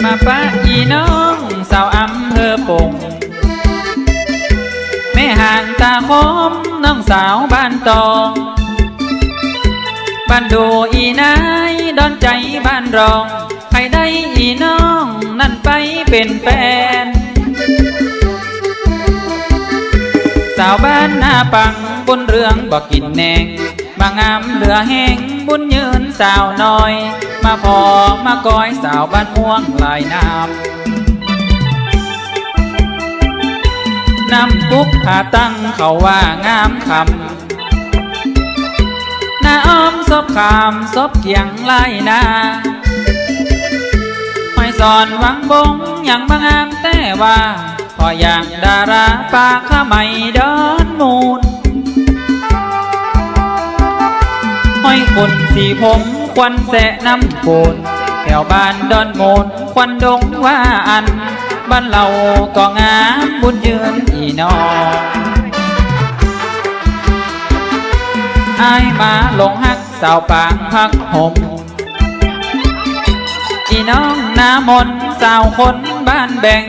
มาป้าอีน้องสาวอำเภอปงแม่ห่างตาคมน้องสาวบ้านตองบ้านดูอีนายดอนใจบ้านรองใครได้อีน้องนั่นไปเป็นแฟนสาวบ้านนาปังบนเรื่องบอกกินแหนงมางามเหลือแห้งบุญยืนสาวน้อยมาพอมากอยสาวบ้านม่วงลายน้ำน้ำปุ๊กผาตั้งเขาว่างามคำนาอ้อมซบขามซบเกียงลายนาหอยสอนวังบงอย่างบางงามแต่ว่าพออย่างดาราปากข้าไม่ดอนมูลหอยคนสีผมควันแสะน้ำโกนแถวบ้านดอนโมนควันดงว่าอันบ้านเราก็งามบุญยืนอีน้องอายมาหลงฮักสาวปางพักห่มอีน้องนามนสาวคนบ้านแบ่ง